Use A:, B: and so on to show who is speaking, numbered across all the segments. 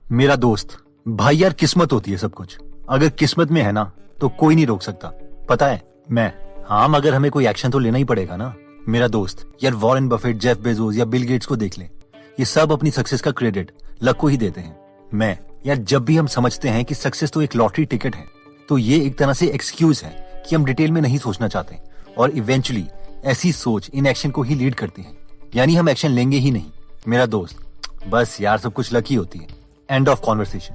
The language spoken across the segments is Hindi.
A: मेरा दोस्त, भाई यार किस्मत होती है सब कुछ। अगर किस्मत में है ना तो कोई नहीं रोक सकता। पता है मैं, हाँ मगर हमें कोई एक्शन तो लेना ही पड़ेगा ना। मेरा दोस्त यार, वॉरेन बफेट, जेफ बेजोस या बिल गेट्स को देख ले, ये सब अपनी सक्सेस का क्रेडिट लक को ही देते हैं। मैं यार, जब भी हम समझते हैं कि सक्सेस तो एक लॉटरी टिकट है, तो ये एक तरह से एक्सक्यूज है कि हम डिटेल में नहीं सोचना चाहते और इवेंचुअली ऐसी सोच इन एक्शन को ही लीड करती है, यानी हम एक्शन लेंगे ही नहीं। मेरा दोस्त, बस यार सब कुछ लक ही होती है। End of conversation.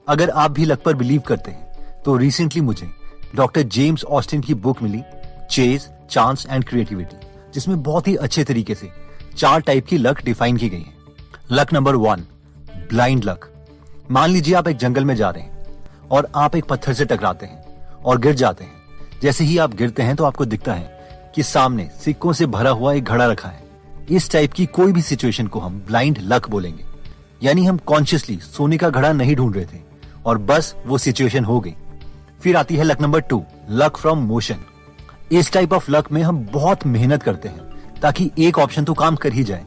A: अगर आप भी लक पर बिलीव करते हैं तो रिसेंटली मुझे डॉक्टर जेम्स ऑस्टिन की बुक मिली, चेज, चांस एंड क्रिएटिविटी, जिसमें बहुत ही अच्छे तरीके से 4 टाइप की लक डिफाइन की गई है। Luck number 1, blind luck. मान लीजिए आप एक जंगल में जा रहे हैं और आप एक पत्थर से टकराते हैं और गिर जाते हैं। जैसे ही आप गिरते हैं तो आपको दिखता है कि सामने सिक्कों से भरा हुआ एक घड़ा रखा है। इस टाइप की कोई भी सिचुएशन को हम ब्लाइंड लक बोलेंगे, यानी हम कॉन्शियसली सोने का घड़ा नहीं ढूंढ रहे थे और बस वो सिचुएशन हो गई। फिर आती है luck number 2, luck from motion. इस टाइप ऑफ लक में हम बहुत मेहनत करते हैं ताकि एक ऑप्शन तो काम कर ही जाए।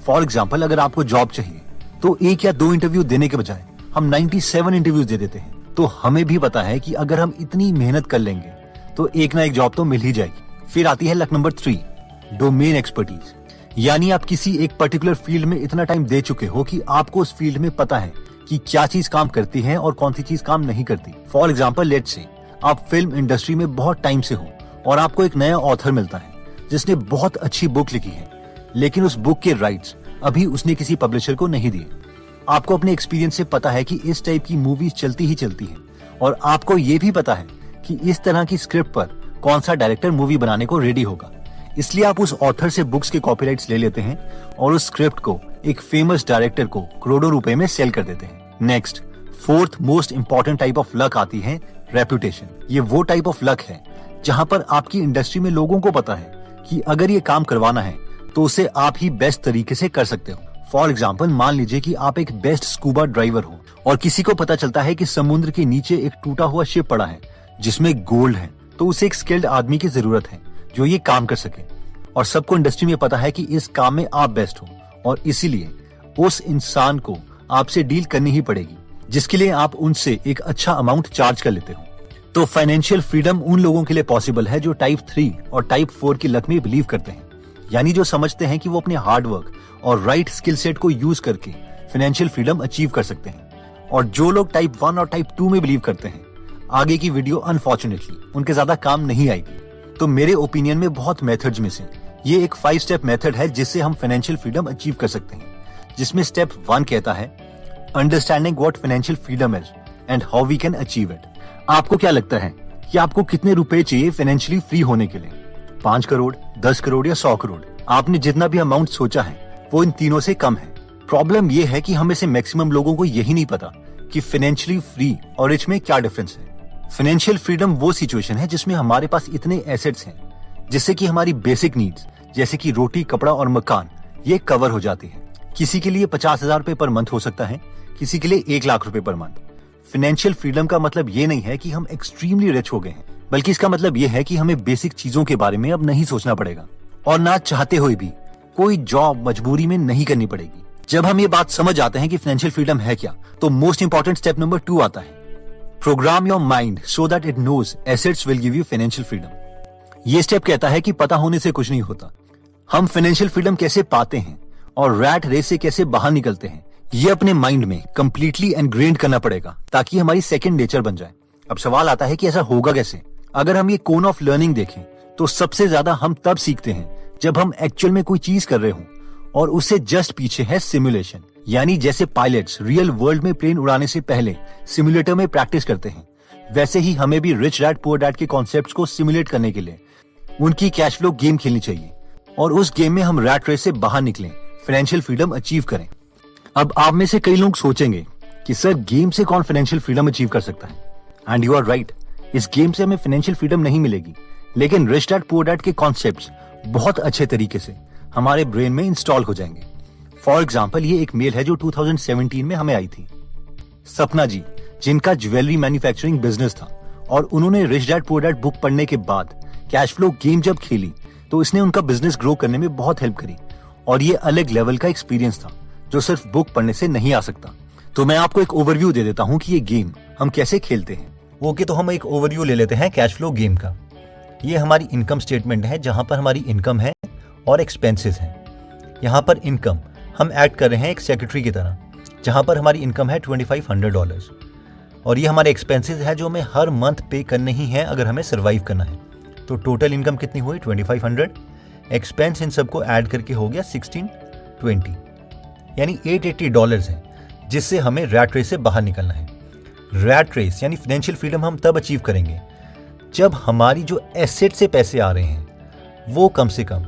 A: फॉर एग्जाम्पल, अगर आपको जॉब चाहिए तो 1 या 2 इंटरव्यू देने के बजाय हम 97 इंटरव्यूज दे देते हैं। तो हमें भी पता है कि अगर हम इतनी मेहनत कर लेंगे तो एक ना एक जॉब तो मिल ही जाएगी। फिर आती है लक नंबर 3, डोमेन एक्सपर्टीज, यानी आप किसी एक पर्टिकुलर फील्ड में इतना टाइम दे चुके हो कि आपको उस फील्ड में पता है कि क्या चीज काम करती है और कौन सी चीज काम नहीं करती। फॉर एग्जाम्पल, लेट्स से आप फिल्म इंडस्ट्री में बहुत टाइम से हो और आपको एक नया ऑथर मिलता है जिसने बहुत अच्छी बुक लिखी है, लेकिन उस बुक के राइट्स अभी उसने किसी पब्लिशर को नहीं दिए। आपको अपने एक्सपीरियंस से पता है कि इस टाइप की मूवीज चलती ही चलती है और आपको ये भी पता है कि इस तरह की स्क्रिप्ट पर कौन सा डायरेक्टर मूवी बनाने को रेडी होगा। इसलिए आप उस ऑथर से बुक्स के कॉपीराइट्स ले लेते हैं और उस स्क्रिप्ट को एक फेमस डायरेक्टर को करोड़ों रुपए में सेल कर देते हैं। Next, 4th most important type of luck आती है रेपुटेशन। ये वो टाइप ऑफ लक है जहां पर आपकी इंडस्ट्री में लोगों को पता है कि अगर ये काम करवाना है तो उसे आप ही बेस्ट तरीके से कर सकते हो। फॉर एग्जाम्पल, मान लीजिए कि आप एक बेस्ट स्कूबा ड्राइवर हो और किसी को पता चलता है कि समुद्र के नीचे एक टूटा हुआ शिप पड़ा है जिसमें गोल्ड है, तो उसे एक स्किल्ड आदमी की जरूरत है जो ये काम कर सके। और सबको इंडस्ट्री में पता है कि इस काम में आप बेस्ट हो और इसीलिए उस इंसान को आपसे डील करनी ही पड़ेगी, जिसके लिए आप उनसे एक अच्छा अमाउंट चार्ज कर लेते हो। तो फाइनेंशियल फ्रीडम उन लोगों के लिए पॉसिबल है जो टाइप 3 और टाइप 4 की लक में बिलीव करते हैं, यानी जो समझते हैं कि वो अपने हार्ड वर्क और राइट स्किल सेट को यूज करके फाइनेंशियल फ्रीडम अचीव कर सकते हैं। और जो लोग टाइप 1 और टाइप 2 में बिलीव करते हैं, आगे की वीडियो अनफॉर्चुनेटली उनके ज्यादा काम नहीं आएगी। तो मेरे ओपिनियन में बहुत मेथड्स में से ये एक 5 स्टेप मेथड है जिससे हम फाइनेंशियल फ्रीडम अचीव कर सकते हैं, जिसमें स्टेप 1 कहता है understanding what financial freedom is and how we can achieve it. आपको क्या लगता है कि आपको कितने रुपए चाहिए फाइनेंशियली फ्री होने के लिए? 5 करोड़, 10 करोड़ या 100 करोड़? आपने जितना भी अमाउंट सोचा है वो इन तीनों से कम है। प्रॉब्लम ये है कि हम में से मैक्सिमम लोगों को यही नहीं पता कि फाइनेंशियली फ्री और रिच में क्या डिफरेंस है। फाइनेंशियल फ्रीडम वो सिचुएशन है जिसमें हमारे पास इतने एसेट्स हैं जिससे कि हमारी बेसिक नीड्स जैसे कि रोटी, कपड़ा और मकान ये कवर हो जाती है। किसी के लिए 50,000 रुपए पर मंथ हो सकता है, किसी के लिए 1 लाख रुपए पर मंथ। फाइनेंशियल फ्रीडम का मतलब ये नहीं है कि हम एक्सट्रीमली रिच हो गए हैं, बल्कि इसका मतलब ये है कि हमें बेसिक चीजों के बारे में अब नहीं सोचना पड़ेगा और ना चाहते हुए भी कोई जॉब मजबूरी में नहीं करनी पड़ेगी। जब हम ये बात समझ आते हैं कि फाइनेंशियल फ्रीडम है क्या, तो मोस्ट इंपॉर्टेंट स्टेप नंबर 2 आता है, program your mind so that it knows assets will give you financial freedom. ये स्टेप कहता है कि पता होने से कुछ नहीं होता, हम फाइनेंशियल फ्रीडम कैसे पाते हैं और रैट रेस से कैसे बाहर निकलते हैं, ये अपने माइंड में कंप्लीटली एनग्रेन्ड करना पड़ेगा ताकि हमारी सेकंड नेचर बन जाए। अब सवाल आता है कि ऐसा होगा कैसे? अगर हम ये कोन ऑफ लर्निंग देखें तो सबसे ज्यादा हम तब सीखते हैं जब हम एक्चुअल में कोई चीज कर रहे हो और उससे जस्ट पीछे है सिमुलेशन, यानी जैसे पायलट्स रियल वर्ल्ड में प्लेन उड़ाने से पहले सिमुलेटर में प्रैक्टिस करते हैं, वैसे ही हमें भी रिच डैड पुअर डैड के कॉन्सेप्ट्स को सिमुलेट करने के लिए उनकी कैश फ्लो गेम खेलनी चाहिए और उस गेम में हम रैट रेस से बाहर निकलें, फाइनेंशियल फ्रीडम अचीव करें। अब आप में से कई लोग सोचेंगे कि सर गेम से कौन फाइनेंशियल फ्रीडम अचीव कर सकता है? एंड यू आर राइट, इस गेम से हमें फाइनेंशियल फ्रीडम नहीं मिलेगी, लेकिन रिच डैड पुअर डैड के कॉन्सेप्ट्स बहुत अच्छे तरीके से हमारे ब्रेन में इंस्टॉल हो जाएंगे। फॉर एग्जाम्पल, ये एक मेल है जो 2017 में हमें आई थी, सपना जी, जिनका ज्वेलरी मैन्युफैक्चरिंग बिजनेस था और उन्होंने rich dad poor dad book पढ़ने के बाद कैश फ्लो गेम जब खेली तो इसने उनका बिजनेस ग्रो करने में बहुत हेल्प करी और ये अलग लेवल का एक्सपीरियंस था जो सिर्फ बुक पढ़ने से नहीं आ सकता। तो मैं आपको एक ओवरव्यू दे देता हूँ कि ये गेम हम कैसे खेलते हैं। ओके, तो हम एक ओवरव्यू ले लेते हैं कैश फ्लो गेम का। ये हमारी इनकम स्टेटमेंट है जहाँ पर हमारी इनकम है और एक्सपेंसेस हैं। यहाँ पर इनकम हम ऐड कर रहे हैं एक सेक्रेटरी की तरह, जहाँ पर हमारी इनकम है $2500 और ये हमारे एक्सपेंसेस है जो हमें हर मंथ पे करने ही है अगर हमें सर्वाइव करना है। तो टोटल इनकम कितनी हुई 2500, एक्सपेंस इन सबको ऐड करके हो गया 1620, यानी $880 है, जिससे हमें रैट रेस से बाहर निकलना है। रैट रेस यानी फाइनेंशियल फ्रीडम हम तब अचीव करेंगे जब हमारी जो एसेट से पैसे आ रहे हैं वो कम से कम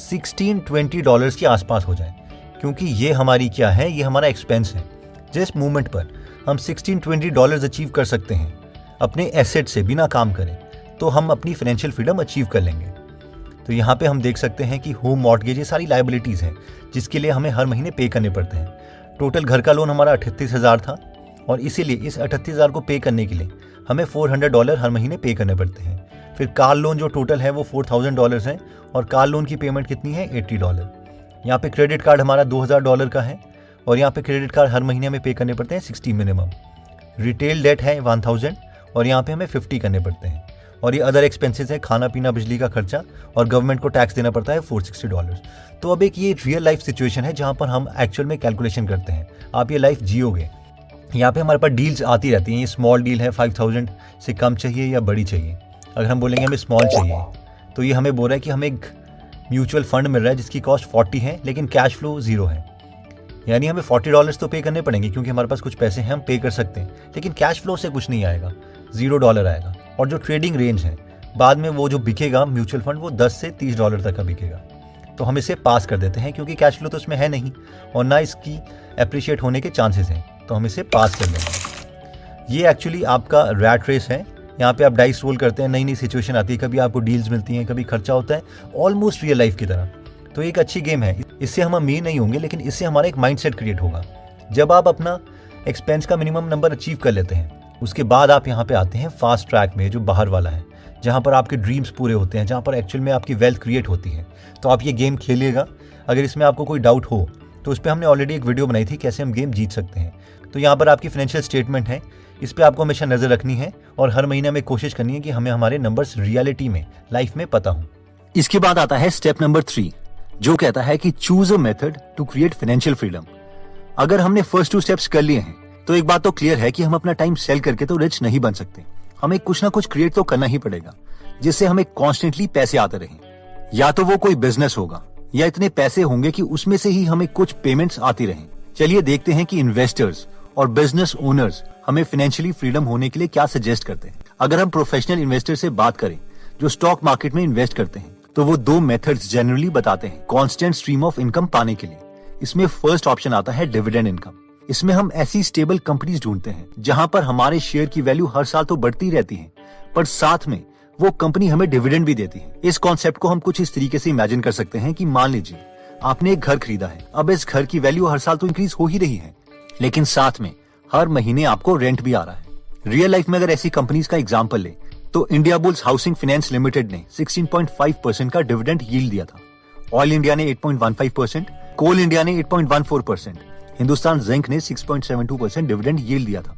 A: $1620 के आसपास हो जाए, क्योंकि ये हमारी क्या है, ये हमारा एक्सपेंस है। जिस मूवमेंट पर हम $1620 अचीव कर सकते हैं अपने एसेट से बिना काम करें, तो हम अपनी फाइनेंशियल फ्रीडम अचीव कर लेंगे। तो यहाँ पे हम देख सकते हैं कि होम मॉर्टगेज, ये सारी लायबिलिटीज़ हैं जिसके लिए हमें हर महीने पे करने पड़ते हैं। टोटल घर का लोन हमारा 38,000 था और इसीलिए इस 38,000 को पे करने के लिए हमें $400 हर महीने पे करने पड़ते हैं। फिर कार लोन जो टोटल है वो $4,000 है और कार लोन की पेमेंट कितनी है $80। यहाँ पे क्रेडिट कार्ड हमारा $2,000 का है और यहाँ पे क्रेडिट कार्ड हर महीने हमें पे करने पड़ते हैं 60 मिनिमम। रिटेल डेट है 1000 और यहाँ पे हमें 50 करने पड़ते हैं। और ये अदर एक्सपेंसेस है, खाना पीना, बिजली का खर्चा, और गवर्नमेंट को टैक्स देना पड़ता है $460। तो अब एक ये रियल लाइफ सिचुएशन है जहाँ पर हम एक्चुअल में कैलकुलेशन करते हैं। आप ये लाइफ जियोगे। यहाँ पे हमारे पास डील्स आती रहती हैं। ये स्मॉल डील है, 5000 से कम चाहिए या बड़ी चाहिए। अगर हम बोलेंगे हमें स्मॉल चाहिए तो ये हमें बोल रहा है कि हमें एक म्यूचुअल फंड मिल रहा है जिसकी कॉस्ट 40 है लेकिन कैश फ्लो 0 है, यानी हमें $40 तो पे करने पड़ेंगे क्योंकि हमारे पास कुछ पैसे हैं, हम पे कर सकते हैं, लेकिन कैश फ्लो से कुछ नहीं आएगा, $0 आएगा। और जो ट्रेडिंग रेंज है, बाद में वो जो बिकेगा म्यूचुअल फंड वो $10 से $30 तक का बिकेगा। तो हम इसे पास कर देते हैं क्योंकि कैश फ्लो तो इसमें है नहीं और ना इसकी अप्रिशिएट होने के चांसेस हैं, तो हम इसे पास कर देंगे। ये एक्चुअली आपका रैट रेस है। यहाँ पे आप डाइस रोल करते हैं, नई नई सिचुएशन आती है, कभी आपको डील्स मिलती हैं, कभी खर्चा होता है, ऑलमोस्ट रियल लाइफ की तरह। तो एक अच्छी गेम है। इससे हम अमीर नहीं होंगे लेकिन इससे हमारा एक माइंडसेट क्रिएट होगा। जब आप अपना एक्सपेंस का मिनिमम नंबर अचीव कर लेते हैं, उसके बाद आप यहाँ पे आते हैं फास्ट ट्रैक में, जो बाहर वाला है, जहाँ पर आपके ड्रीम्स पूरे होते हैं, जहाँ पर एक्चुअल में आपकी वेल्थ क्रिएट होती है। तो आप ये गेम खेलिएगा। अगर इसमें आपको कोई डाउट हो तो उस पर हमने ऑलरेडी एक वीडियो बनाई थी कैसे हम गेम जीत सकते हैं। तो यहाँ पर आपकी फाइनेंशियल स्टेटमेंट है, इस पर आपको हमेशा नज़र रखनी है और हर महीने हमें कोशिश करनी है कि हमें हमारे नंबर्स रियलिटी में, लाइफ में पता हो। इसके बाद आता है स्टेप नंबर 3, जो कहता है कि choose a method to create financial freedom. अगर हमने फर्स्ट 2 स्टेप्स कर लिए हैं तो एक बात तो क्लियर है कि हम अपना टाइम सेल करके तो रिच नहीं बन सकते। हमें कुछ ना कुछ क्रिएट तो करना ही पड़ेगा जिससे हमें कॉन्स्टेंटली पैसे आते रहें। या तो वो कोई बिजनेस होगा या इतने पैसे होंगे कि उसमें से ही हमें कुछ पेमेंट्स आती रहें। चलिए देखते हैं कि इन्वेस्टर्स और बिजनेस ओनर्स हमें फाइनेंशियली फ्रीडम होने के लिए क्या सजेस्ट करते हैं। अगर हम प्रोफेशनल इन्वेस्टर से बात करें जो स्टॉक मार्केट में इन्वेस्ट करते हैं, तो वो 2 मेथड्स जनरली बताते हैं कांस्टेंट स्ट्रीम ऑफ इनकम पाने के लिए। इसमें फर्स्ट ऑप्शन आता है डिविडेंड इनकम। इसमें हम ऐसी स्टेबल कंपनीज ढूंढते हैं जहां पर हमारे शेयर की वैल्यू हर साल तो बढ़ती रहती है, पर साथ में वो कंपनी हमें डिविडेंड भी देती है। इस कॉन्सेप्ट को हम कुछ इस तरीके से इमेजिन कर सकते हैं कि मान लीजिए आपने एक घर खरीदा है। अब इस घर की वैल्यू हर साल तो इंक्रीज हो ही रही है, लेकिन साथ में हर महीने आपको रेंट भी आ रहा है। रियल लाइफ में अगर ऐसी कंपनीज का एग्जांपल ले तो India bulls housing finance limited ने 16.5% का डिविडेंड यील्ड दिया था। ऑयल इंडिया ने 8.15%, कोल इंडिया ने 8.14%, हिंदुस्तान जिंक ने 6.72% डिविडेंड यील्ड दिया था।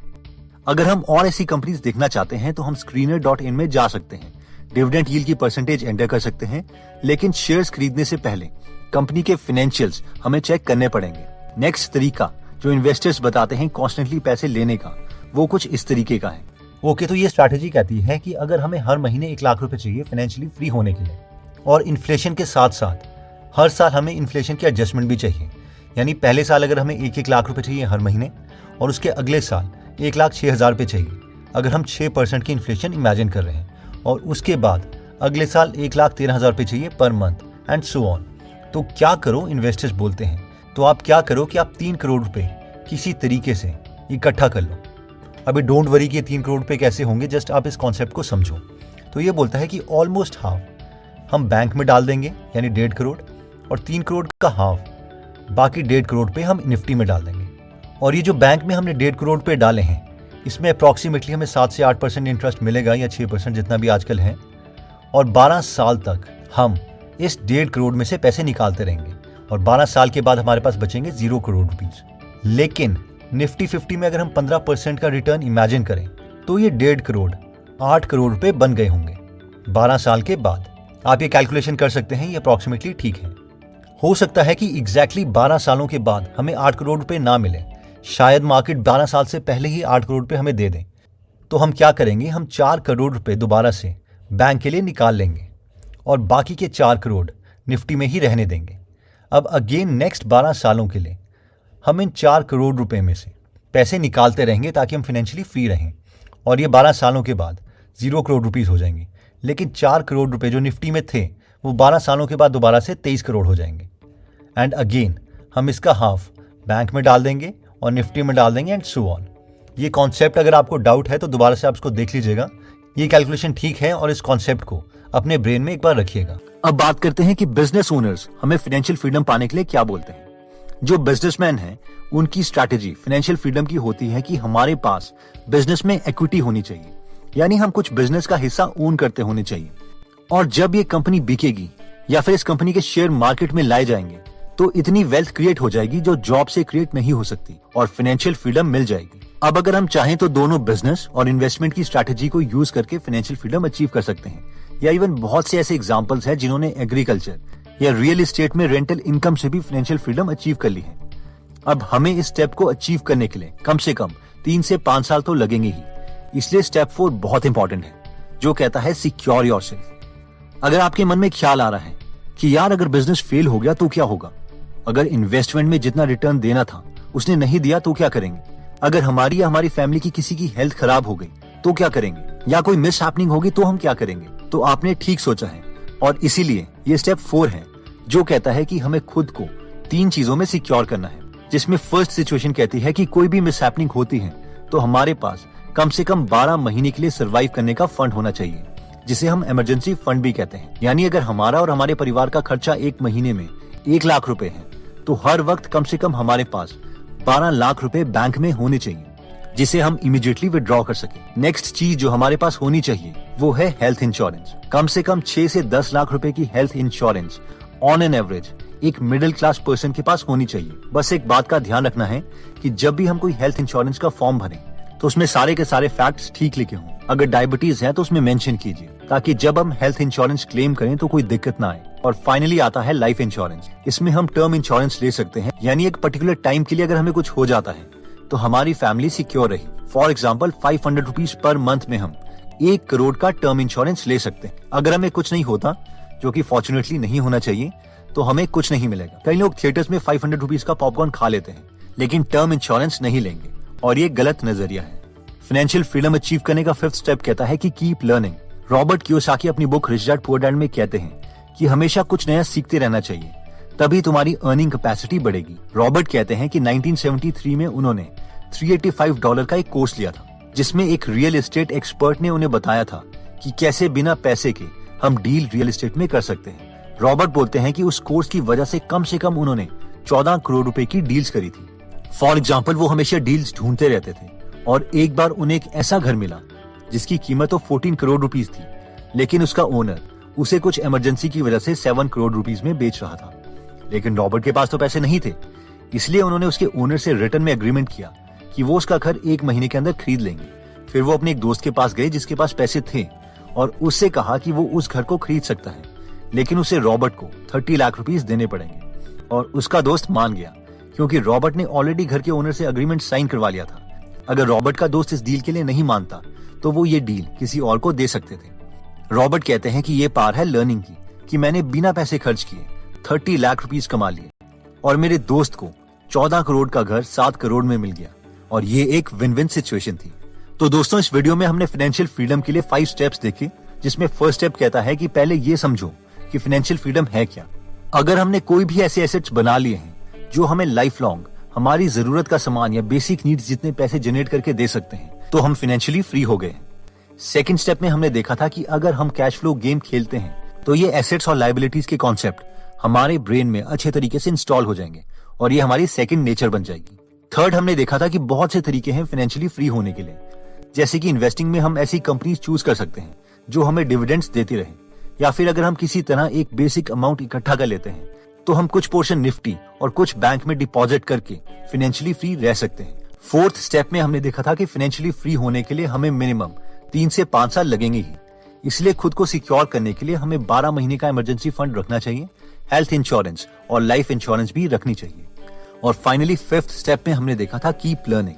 A: अगर हम और ऐसी कंपनीज देखना चाहते हैं तो हम screener.in में जा सकते हैं, डिविडेंड यील्ड की परसेंटेज एंटर कर सकते हैं, लेकिन शेयर्स खरीदने से पहले कंपनी के फाइनेंशियल्स हमें चेक करने पड़ेंगे। नेक्स्ट तरीका जो इन्वेस्टर्स बताते हैं कॉन्स्टेंटली पैसे लेने का, वो कुछ इस तरीके का है। ओके, तो ये स्ट्रैटेजी कहती है कि अगर हमें हर महीने 1 लाख रुपए चाहिए फाइनेंशियली फ्री होने के लिए, और इन्फ्लेशन के साथ साथ हर साल हमें इन्फ्लेशन की एडजस्टमेंट भी चाहिए, यानी पहले साल अगर हमें 1-1 लाख रुपए चाहिए हर महीने और उसके अगले साल 1,06,000 रुपये चाहिए, अगर हम 6% की इन्फ्लेशन इमेजिन कर रहे हैं, और उसके बाद अगले साल 1,13,000 रुपये चाहिए per month and so on. तो क्या करो, इन्वेस्टर्स बोलते हैं, तो आप क्या करो कि आप 3 करोड़ रुपए किसी तरीके से इकट्ठा कर लो। अभी डोंट वरी कि 3 करोड़ रुपए कैसे होंगे, जस्ट आप इस कॉन्सेप्ट को समझो। तो ये बोलता है कि ऑलमोस्ट हाफ हम बैंक में डाल देंगे, यानी 1.5 करोड़, और 3 करोड़ का हाफ बाकी 1.5 करोड़ पे हम निफ्टी में डाल देंगे। और ये जो बैंक में हमने 1.5 करोड़ पे डाले हैं, इसमें अप्रॉक्सीमेटली हमें 7 से 8% इंटरेस्ट मिलेगा, या 6% जितना भी आजकल है, और 12 साल तक हम इस 1.5 करोड़ में से पैसे निकालते रहेंगे, और 12 साल के बाद हमारे पास बचेंगे 0 करोड़ रुपीज। लेकिन निफ्टी 50 में अगर हम 15% का रिटर्न इमेजिन करें तो ये 1.5 करोड़ 8 करोड़ रुपए बन गए होंगे 12 साल के बाद। आप ये कैलकुलेशन कर सकते हैं, ये अप्रॉक्सीमेटली ठीक है। हो सकता है कि एग्जैक्टली 12 सालों के बाद हमें 8 करोड़ रुपए ना मिले, शायद मार्केट 12 साल से पहले ही 8 करोड़ रुपए हमें दे दें। तो हम क्या करेंगे, हम 4 करोड़ रुपए दोबारा से बैंक के लिए निकाल लेंगे और बाकी के 4 करोड़ निफ्टी में ही रहने देंगे। अब अगेन नेक्स्ट 12 सालों के लिए हम इन 4 करोड़ रुपए में से पैसे निकालते रहेंगे ताकि हम फाइनेंशियली फ्री रहें, और ये 12 सालों के बाद 0 करोड़ रुपीस हो जाएंगे। लेकिन 4 करोड़ रुपए जो निफ्टी में थे वो 12 सालों के बाद दोबारा से 23 करोड़ हो जाएंगे। एंड अगेन हम इसका हाफ बैंक में डाल देंगे और निफ्टी में डाल देंगे एंड सो ऑन। ये कॉन्सेप्ट अगर आपको डाउट है तो दोबारा से आप इसको देख लीजिएगा, ये कैलकुलेशन ठीक है, और इस कॉन्सेप्ट को अपने ब्रेन में एक बार रखिएगा। अब बात करते हैं कि बिजनेस ओनर्स हमें फाइनेंशियल फ्रीडम पाने के लिए क्या बोलते हैं। जो बिजनेसमैन हैं उनकी स्ट्रैटेजी फाइनेंशियल फ्रीडम की होती है कि हमारे पास बिजनेस में इक्विटी होनी चाहिए, यानी हम कुछ बिजनेस का हिस्सा ओन करते होने चाहिए, और जब ये कंपनी बिकेगी या फिर इस कंपनी के शेयर मार्केट में लाए जाएंगे तो इतनी वेल्थ क्रिएट हो जाएगी जो जॉब से क्रिएट नहीं हो सकती, और फाइनेंशियल फ्रीडम मिल जाएगी। अब अगर हम चाहें तो दोनों बिजनेस और इन्वेस्टमेंट की स्ट्रैटेजी को यूज करके फाइनेंशियल फ्रीडम अचीव कर सकते हैं, या इवन बहुत से ऐसे एग्जांपल्स हैं जिन्होंने एग्रीकल्चर या रियल एस्टेट में रेंटल इनकम से भी फाइनेंशियल फ्रीडम अचीव कर ली है। अब हमें इस स्टेप को अचीव करने के लिए कम से कम 3 से 5 साल तो लगेंगे ही, इसलिए स्टेप 4 बहुत इंपॉर्टेंट है, जो कहता है सिक्योर योरसेल्फ। अगर आपके मन में ख्याल आ रहा है कि यार अगर बिजनेस फेल हो गया तो क्या होगा, अगर इन्वेस्टमेंट में जितना रिटर्न देना था उसने नहीं दिया तो क्या करेंगे, अगर हमारी या हमारी फैमिली की किसी की हेल्थ खराब हो गई तो क्या करेंगे, या कोई मिस हैपनिंग होगी तो हम क्या करेंगे, तो आपने ठीक सोचा है। और इसीलिए ये स्टेप 4 है, जो कहता है कि हमें खुद को 3 चीजों में सिक्योर करना है, जिसमें फर्स्ट सिचुएशन कहती है कि कोई भी मिस हैपनिंग होती है तो हमारे पास कम से कम 12 महीने के लिए सर्वाइव करने का फंड होना चाहिए, जिसे हम इमरजेंसी फंड भी कहते हैं। यानी अगर हमारा और हमारे परिवार का खर्चा 1 महीने में 1 लाख रुपए है तो हर वक्त कम से कम हमारे पास 12 लाख रुपए बैंक में होने चाहिए, जिसे हम इमीडिएटली विड्रॉ कर सके। नेक्स्ट चीज जो हमारे पास होनी चाहिए वो है हेल्थ इंश्योरेंस। कम से कम 6 से 10 लाख रुपए की health insurance on an average एक मिडिल क्लास पर्सन के पास होनी चाहिए। बस एक बात का ध्यान रखना है कि जब भी हम कोई हेल्थ इंश्योरेंस का फॉर्म भरें तो उसमें सारे के सारे फैक्ट्स ठीक लिखे हों। अगर डायबिटीज है तो उसमें मेंशन कीजिए, ताकि जब हम हेल्थ इंश्योरेंस क्लेम करें तो कोई दिक्कत ना आए। और फाइनली आता है लाइफ इंश्योरेंस। इसमें हम टर्म इंश्योरेंस ले सकते हैं, यानी एक पर्टिकुलर टाइम के लिए अगर हमें कुछ हो जाता है तो हमारी फैमिली सिक्योर रही। For example 500 rupees per month में हम 1 करोड़ का टर्म इंश्योरेंस ले सकते हैं। अगर हमें कुछ नहीं होता, जो कि फॉर्चुनेटली नहीं होना चाहिए, तो हमें कुछ नहीं मिलेगा। कई लोग थिएटर्स में 500 रुपीज का पॉपकॉर्न खा लेते हैं लेकिन टर्म इंश्योरेंस नहीं लेंगे, और ये गलत नजरिया है। फाइनेंशियल फ्रीडम अचीव करने का 5th स्टेप कहता है कि कीप लर्निंग। रॉबर्ट कियोसाकी अपनी book rich dad poor dad में कहते हैं कि हमेशा कुछ नया सीखते रहना चाहिए, तभी तुम्हारी अर्निंग कैपेसिटी बढ़ेगी। रॉबर्ट कहते हैं कि 1973 में उन्होंने $385 का एक कोर्स लिया था, जिसमें एक रियल एस्टेट एक्सपर्ट ने उन्हें बताया था कि कैसे बिना पैसे के हम डील रियल एस्टेट में कर सकते हैं। रॉबर्ट बोलते हैं कि उस कोर्स की वजह से कम उन्होंने 14 करोड़ रुपए की डील्स करी थी। फॉर एग्जाम्पल वो हमेशा डील्स ढूंढते रहते थे, और एक बार उन्हें एक ऐसा घर मिला जिसकी कीमत तो 14 करोड़ रुपीस थी, लेकिन उसका ओनर उसे कुछ इमरजेंसी की वजह से 7 करोड़ रुपीस में बेच रहा था। लेकिन रॉबर्ट के पास तो पैसे नहीं थे, इसलिए उन्होंने उसके ओनर से रिटर्न में एग्रीमेंट किया कि वो उसका घर 1 महीने के अंदर खरीद लेंगे। फिर वो अपने एक दोस्त के पास गए जिसके पास पैसे थे, और उससे कहा कि वो उस घर को खरीद सकता है, लेकिन उसे रॉबर्ट को 30 लाख रुपीस देने पड़ेंगे। और उसका दोस्त मान गया, क्योंकि रॉबर्ट ने ऑलरेडी घर के ओनर से एग्रीमेंट साइन करवा लिया था। अगर रॉबर्ट का दोस्त इस डील के लिए नहीं मानता तो वो ये डील किसी और को दे सकते थे। रॉबर्ट कहते हैं कि ये पार है लर्निंग की, कि मैंने बिना पैसे खर्च किए 30 लाख रुपीस कमा लिए, और मेरे दोस्त को 14 करोड़ का घर 7 करोड़ में मिल गया, और ये एक विन विन सिचुएशन थी। तो दोस्तों, इस वीडियो में हमने फाइनेंशियल फ्रीडम के लिए 5 स्टेप्स देखे, जिसमें फर्स्ट स्टेप कहता है कि पहले ये समझो कि फाइनेंशियल फ्रीडम है क्या। अगर हमने कोई भी ऐसे एसेट्स बना लिए हैं जो हमें लाइफ लॉन्ग हमारी जरूरत का सामान या बेसिक नीड्स जितने पैसे जनरेट करके दे सकते हैं, तो हम फाइनेंशियली फ्री हो गए। सेकंड स्टेप में हमने देखा था कि अगर हम कैश फ्लो गेम खेलते हैं तो ये एसेट्स और लायबिलिटीज के कॉन्सेप्ट हमारे ब्रेन में अच्छे तरीके से इंस्टॉल हो जाएंगे, और ये हमारी सेकंड नेचर बन जाएगी। थर्ड, हमने देखा था कि बहुत से तरीके हैं फाइनेंशियली फ्री होने के लिए, जैसे कि इन्वेस्टिंग में हम ऐसी कंपनीज चूज कर सकते हैं जो हमें डिविडेंड्स देती रहे, या फिर अगर हम किसी तरह एक बेसिक अमाउंट इकट्ठा कर लेते हैं तो हम कुछ पोर्शन निफ्टी और कुछ बैंक में डिपॉजिट करके फाइनेंशियली फ्री रह सकते हैं। फोर्थ स्टेप में हमने देखा था कि फाइनेंशियली फ्री होने के लिए हमें मिनिमम 3 से 5 साल लगेंगे ही। इसलिए खुद को सिक्योर करने के लिए हमें 12 महीने का इमरजेंसी फंड रखना चाहिए, हेल्थ इंश्योरेंस और लाइफ इंश्योरेंस भी रखनी चाहिए। और फाइनली फिफ्थ स्टेप में हमने देखा था कीप लर्निंग,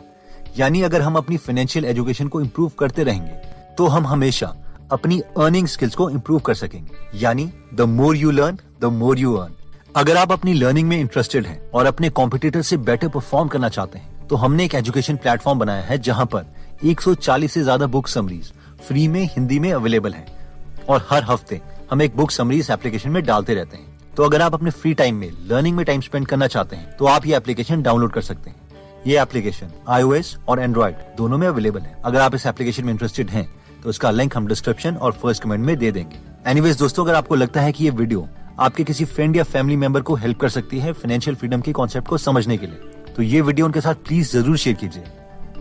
A: यानी अगर हम अपनी फाइनेंशियल एजुकेशन को इम्प्रूव करते रहेंगे तो हम हमेशा अपनी अर्निंग स्किल्स को इम्प्रूव कर सकेंगे, यानी the more you learn the more you earn. अगर आप अपनी लर्निंग में इंटरेस्टेड हैं और अपने कॉम्पिटिटर से बेटर परफॉर्म करना चाहते हैं तो हमने एक एजुकेशन प्लेटफॉर्म बनाया है जहां पर 140 से ज्यादा बुक समरीज फ्री में हिंदी में अवेलेबल हैं और हर हफ्ते हम एक बुक समरीज एप्लीकेशन में डालते रहते हैं। तो अगर आप अपने फ्री टाइम में लर्निंग में टाइम स्पेंड करना चाहते हैं तो आप ये एप्लीकेशन डाउनलोड कर सकते हैं। ये एप्लीकेशन iOS और एंड्रॉइड दोनों में अवेलेबल है। अगर आप इस एप्लीकेशन में इंटरेस्टेड हैं तो इसका लिंक हम डिस्क्रिप्शन और फर्स्ट कमेंट में दे देंगे। एनीवेज दोस्तों, अगर आपको लगता है कि ये वीडियो आपके किसी फ्रेंड या फैमिली मेंबर को हेल्प कर सकती है फाइनेंशियल फ्रीडम के कॉन्सेप्ट को समझने के लिए तो ये वीडियो उनके साथ प्लीज जरूर शेयर कीजिए।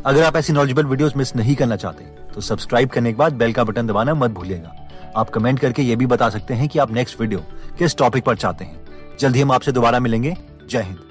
A: अगर आप ऐसी नॉलेजेबल वीडियोस मिस नहीं करना चाहते तो सब्सक्राइब करने के बाद बेल का बटन दबाना मत भूलिएगा। आप कमेंट करके ये भी बता सकते हैं कि आप नेक्स्ट वीडियो किस टॉपिक पर चाहते हैं। जल्द ही हम आपसे दोबारा मिलेंगे। जय हिंद।